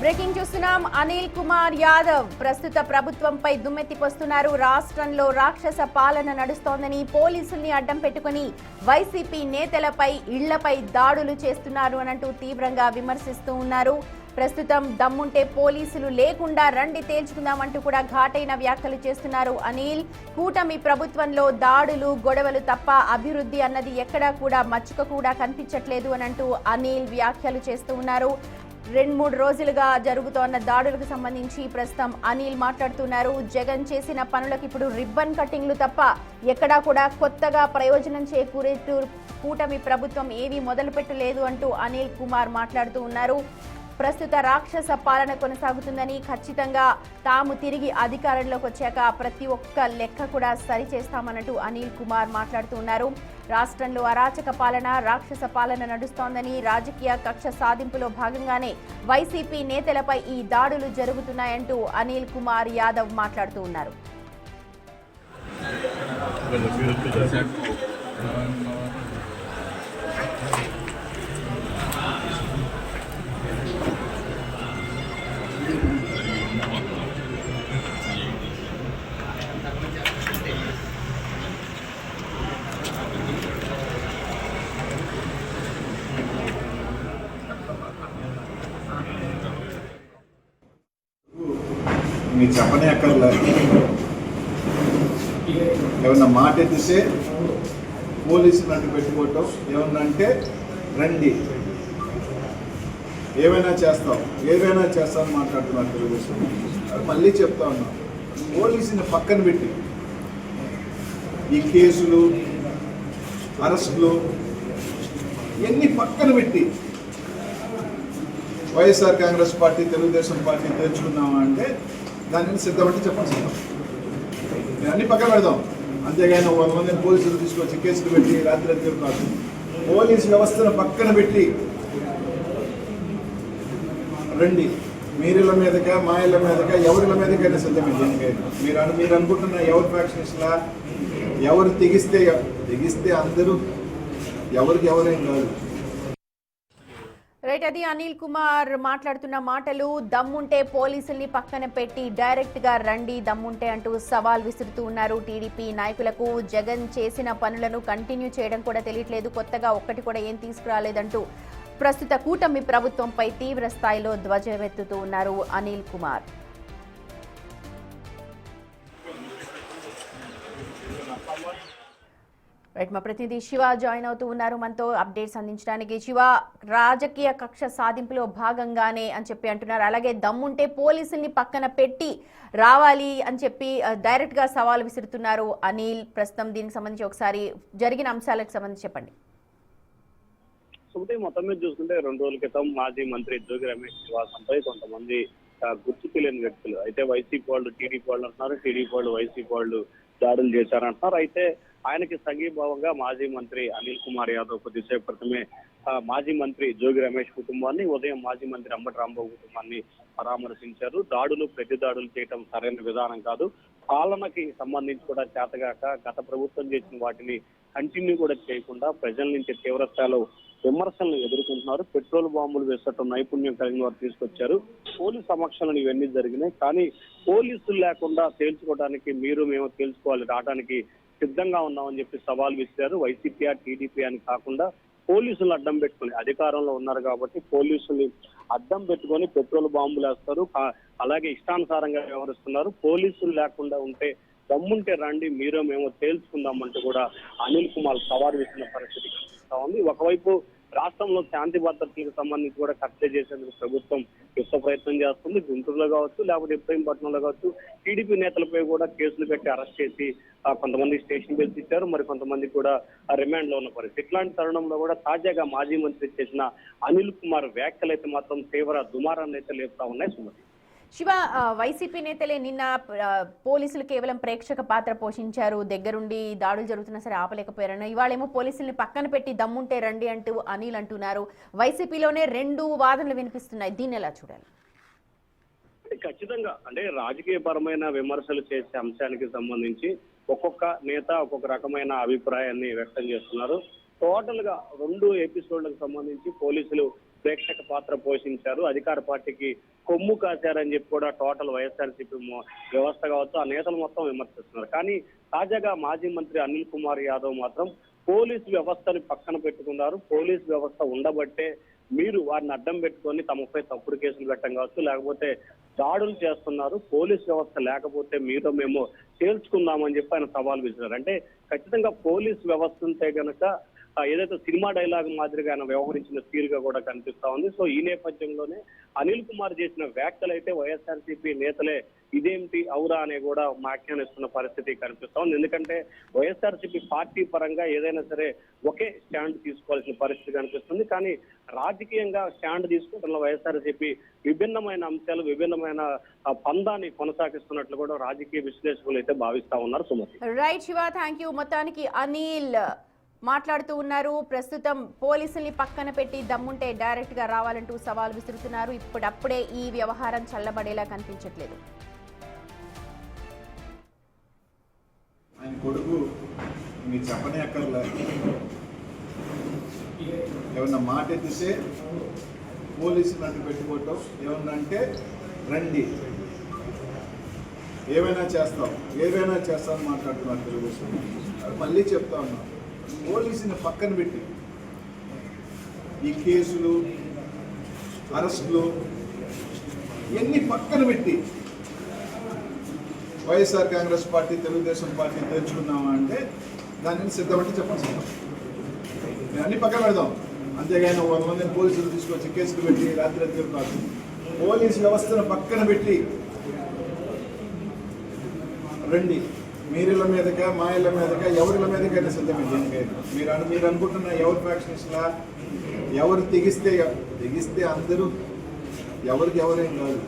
Breaking చూస్తున్నాం. అనిల్ కుమార్ యాదవ్ ప్రస్తుత ప్రభుత్వంపై దుమ్మెత్తిపోస్తున్నారు. రాష్ట్రంలో రాక్షస పాలన నడుస్తోందని, పోలీసుల్ని అడ్డం పెట్టుకుని వైసీపీ నేతలపై ఇళ్లపై దాడులు చేస్తున్నారు అనంటూ తీవ్రంగా విమర్శిస్తూ ఉన్నారు. ప్రస్తుతం దమ్ముంటే పోలీసులు లేకుండా రండి తేల్చుకుందామంటూ కూడా ఘాటైన వ్యాఖ్యలు చేస్తున్నారు అనిల్. కూటమి ప్రభుత్వంలో దాడులు గొడవలు తప్ప అభివృద్ధి అన్నది ఎక్కడా కూడా మచ్చుక కూడా కనిపించట్లేదు అనంటూ అనిల్ వ్యాఖ్యలు చేస్తూ ఉన్నారు. 2-3 రోజులుగా జరుగుతోన్న దాడులకు సంబంధించి ప్రస్తుతం అనిల్ మాట్లాడుతున్నారు. జగన్ చేసిన పనులకు ఇప్పుడు రిబ్బన్ కటింగ్లు తప్ప ఎక్కడా కూడా కొత్తగా ప్రయోజనం చేకూరేట్టు కూటమి ప్రభుత్వం ఏమీ మొదలుపెట్టలేదు అంటూ అనిల్ కుమార్ మాట్లాడుతూ ఉన్నారు. ప్రస్తుత రాక్షస పాలన కొనసాగుతుందని, ఖచ్చితంగా తాము తిరిగి అధికారంలోకి వచ్చాక ప్రతి ఒక్క లెక్క కూడా సరిచేస్తామన్నట్టు అనిల్ కుమార్ మాట్లాడుతూ ఉన్నారు. రాష్ట్రంలో అరాచక పాలన, రాక్షస పాలన నడుస్తోందని, రాజకీయ కక్ష సాధింపులో భాగంగానే వైసీపీ నేతలపై ఈ దాడులు జరుగుతున్నాయంటూ అనిల్ కుమార్ యాదవ్ మాట్లాడుతూ ఉన్నారు. మీరు చెప్పనే అక్కర్లే. ఏమన్నా మాట ఎత్తితే పోలీసులు అడ్డు పెట్టుకోవటం, ఏమన్నా అంటే రండి ఏమైనా చేస్తాం మాట్లాడుతున్నారు తెలుగుదేశం. మళ్ళీ చెప్తా ఉన్నాం, పోలీసుని పక్కన పెట్టి ఈ కేసులు, అరెస్టులు ఇవన్నీ పక్కన పెట్టి వైఎస్ఆర్ కాంగ్రెస్ పార్టీ, తెలుగుదేశం పార్టీ తెచ్చుకున్నామా అంటే దానిని సిద్ధమంటే చెప్పండి సిద్ధం. నేను అన్ని పక్కన పెడదాం. అంతేగాని 100 మందిని పోలీసులు తీసుకొచ్చి కేసులు పెట్టి రాత్రి కాదు. పోలీసు వ్యవస్థను పక్కన పెట్టి రండి, మీరిళ్ళ మీదకా మా ఇళ్ళ మీదకా ఎవరిళ్ళ మీదకైనా సిద్ధమే. దేనికైనా మీరు అనుకుంటున్న ఎవరు ఫ్యాక్షనిస్ట్లా, ఎవరు తెగిస్తే అందరూ ఎవరికి ఎవరేం కాదు. రైట్, అది అనిల్ కుమార్ మాట్లాడుతున్న మాటలు. దమ్ముంటే పోలీసుల్ని పక్కన పెట్టి డైరెక్ట్ గా రండి దమ్ముంటే అంటూ సవాల్ విసురుతూ ఉన్నారు టీడీపీ నాయకులకు. జగన్ చేసిన పనులను కంటిన్యూ చేయడం కూడా తెలియట్లేదు, కొత్తగా ఒక్కటి కూడా ఏం తీసుకురాలేదంటూ ప్రస్తుత కూటమి ప్రభుత్వంపై తీవ్ర స్థాయిలో ధ్వజమెత్తుతూ ఉన్నారు అనిల్ కుమార్. రైట్, మా ప్రతినిధి శివ జాయిన్ అవుతూ ఉన్నారు మనతో అప్డేట్స్ అందించడానికి. శివ, రాజకీయ కక్ష సాధింపులో భాగంగానే అని చెప్పి అంటున్నారు, అలాగే దమ్ముంటే పోలీసుల్ని పక్కన పెట్టి రావాలి అని చెప్పి డైరెక్ట్ గా సవాల్ విసురుతున్నారు అనిల్. ప్రస్తుతం దీనికి సంబంధించి ఒకసారి జరిగిన అంశాలకు సంబంధించి చెప్పండి. మొత్తం మీద చూసుకుంటే 2 రోజుల క్రితం మాజీ మంత్రి జోగి రమేష్ నివాసంపై కొంతమంది గుర్తు తెలియని వ్యక్తులు, అయితే వైసీపీ వాళ్ళు టీడీపీ వాళ్ళు అంటున్నారు, టీడీపీ వాళ్ళు వైసీపీ వాళ్ళు దాడులు చేశారంటున్నారు. అయితే ఆయనకి సంఘీభావంగా మాజీ మంత్రి అనిల్ కుమార్ యాదవ్ కొద్దిసేపు క్రితమే మాజీ మంత్రి జోగి రమేష్ కుటుంబాన్ని, ఉదయం మాజీ మంత్రి అంబటి రాంబాబు కుటుంబాన్ని పరామర్శించారు. ప్రతి దాడులు చేయటం సరైన విధానం కాదు, పాలనకి సంబంధించి కూడా చేతగాక గత ప్రభుత్వం చేసిన వాటిని కంటిన్యూ కూడా చేయకుండా ప్రజల నుంచి తీవ్ర స్థాయిలో విమర్శలను ఎదుర్కొంటున్నారు. పెట్రోల్ బాంబులు వేసటం నైపుణ్యం కలిగిన వారు తీసుకొచ్చారు. పోలీసు సమక్షంలో ఇవన్నీ జరిగినాయి, కానీ పోలీసులు లేకుండా తేల్చుకోవడానికి మీరు మేము తేల్చుకోవాలి, రావడానికి సిద్ధంగా ఉన్నామని చెప్పి సవాల్ విసిరారు. వైసీపీ టీడీపీ అని కాకుండా పోలీసులు అడ్డం పెట్టుకుని, అధికారంలో ఉన్నారు కాబట్టి పోలీసులు అడ్డం పెట్టుకొని పెట్రోల్ బాంబులు వేస్తారు, అలాగే ఇష్టానుసారంగా వ్యవహరిస్తున్నారు. పోలీసులు లేకుండా ఉంటే దమ్ముంటే రండి మీరు మేము తేల్చుకుందామంటూ కూడా అనిల్ కుమార్ సవాల్ విసిన పరిస్థితి కనిపిస్తా ఉంది. ఒకవైపు రాష్ట్రంలో శాంతి భద్రతలకు సంబంధించి కూడా కట్టడి చేసేందుకు ప్రభుత్వం యుద్ధ ప్రయత్నం చేస్తుంది. గుంటూరులో కావచ్చు, లేకపోతే ఇబ్రహీంపట్నంలో కావచ్చు, టీడీపీ నేతలపై కూడా కేసులు పెట్టి అరెస్ట్ చేసి కొంతమంది స్టేషన్ బెల్స్ ఇచ్చారు, మరి కొంతమంది కూడా రిమాండ్ లో ఉన్న పరిస్థితి. ఇట్లాంటి తరుణంలో కూడా తాజాగా మాజీ మంత్రి చేసిన అనిల్ కుమార్ వ్యాఖ్యలు అయితే మాత్రం తీవ్ర దుమారాన్ని అయితే లేపుతా ఉన్నాయి. సుమతి, శివ, వైసీపీ నేతలే నిన్న పోలీసులు కేవలం ప్రేక్షక పాత్ర పోషించారు, దగ్గరుండి దాడులు జరుగుతున్నా సరే ఆపలేకపోయారని, ఇవాళేమో పోలీసుల్ని పక్కన పెట్టి దమ్ముంటే రండి అంటూ అనిల్ అంటున్నారు. వైసీపీలోనే 2 వాదనలు వినిపిస్తున్నాయి, దీన్ని ఎలా చూడాలి? ఖచ్చితంగా అంటే రాజకీయ పరమైన విమర్శలు చేసే అంశానికి సంబంధించి ఒక్కొక్క నేత ఒక్కొక్క రకమైన అభిప్రాయాన్ని వ్యక్తం చేస్తున్నారు. టోటల్ గా 2 ఎపిసోడ్లకు సంబంధించి పోలీసులు ప్రేక్షక పాత్ర పోషించారు. అధికార పార్టీకి కొమ్ము కాశారని చెప్పి కూడా టోటల్ వైఎస్ఆర్సీపీ వ్యవస్థ కావచ్చు ఆ నేతలు మొత్తం విమర్శిస్తున్నారు. కానీ తాజాగా మాజీ మంత్రి అనిల్ కుమార్ యాదవ్ మాత్రం పోలీసు వ్యవస్థని పక్కన పెట్టుకున్నారు. పోలీసు వ్యవస్థ ఉండబట్టే మీరు వారిని అడ్డం పెట్టుకొని తమపై తప్పుడు కేసులు పెట్టడం కావచ్చు, లేకపోతే దాడులు చేస్తున్నారు. పోలీస్ వ్యవస్థ లేకపోతే మీతో మేము తేల్చుకుందామని చెప్పి ఆయన సవాల్ విసిరారు. అంటే ఖచ్చితంగా పోలీస్ వ్యవస్థ ఉంటే గనక ఏదైతే సినిమా డైలాగ్ మాదిరిగా ఆయన వ్యవహరించిన తీరుగా కూడా కనిపిస్తా ఉంది. సో ఈ నేపథ్యంలోనే అనిల్ కుమార్ చేసిన వ్యాఖ్యలు అయితే వైఎస్ఆర్సీపీ నేతలే ఇదేమిటి అవురా అనే కూడా వ్యాఖ్యానిస్తున్న పరిస్థితి కనిపిస్తా ఉంది. ఎందుకంటే వైఎస్ఆర్సీపీ పార్టీ పరంగా ఏదైనా సరే ఒకే స్టాండ్ తీసుకోవాల్సిన పరిస్థితి కనిపిస్తుంది. కానీ రాజకీయంగా స్టాండ్ తీసుకోవడంలో వైఎస్ఆర్సీపీ విభిన్నమైన అంశాలు, విభిన్నమైన పందాన్ని కొనసాగిస్తున్నట్లు కూడా రాజకీయ విశ్లేషకులు అయితే భావిస్తా ఉన్నారు. Sumathi. Right Shiva, thank you. మొత్తానికి అనిల్ మాట్లాడుతూ ఉన్నారు. ప్రస్తుతం పోలీసుల్ని పక్కన పెట్టి దమ్ముంటే డైరెక్ట్ గా రావాలంటూ సవాల్ విసురుతున్నారు. ఇప్పుడప్పుడే ఈ వ్యవహారం చల్లబడేలా కనిపించట్లేదు. ఆయన కొడుకు మీరు చెప్పనే అక్కర్లే, ఏమన్నా మాట ఎత్తితే పోలీసులు అడ్డు పెట్టుకోవటం, ఏమన్నా అంటే రండి ఏమైనా చేస్తాం మాట్లాడుతున్నారు తెలుగుదేశం. మళ్ళీ చెప్తా ఉన్నాం, పోలీసుని పక్కన పెట్టి ఈ కేసులు, అరెస్టులు ఇవన్నీ పక్కన పెట్టి వైఎస్ఆర్ కాంగ్రెస్ పార్టీ, తెలుగుదేశం పార్టీ తెచ్చుకున్నామా అంటే దానిని సిద్ధమంటే చెప్పండి సిద్ధం. మేము అన్ని పక్కన పెడదాం. అంతేగాని 100 మందిని పోలీసులు తీసుకొచ్చి కేసులు పెట్టి రాత్రి కాదు. పోలీసు వ్యవస్థను పక్కన పెట్టి రండి, మీరిళ్ళ మీదగా మా ఇళ్ళ మీదగా ఎవరిళ్ళ మీదకైనా సిద్ధమే దేనికైనా. మీరు అనుకుంటున్న ఎవరు ఫ్యాక్షనిస్ట్లా, ఎవరు తెగిస్తే అందరూ ఎవరికి ఎవరేం కాదు.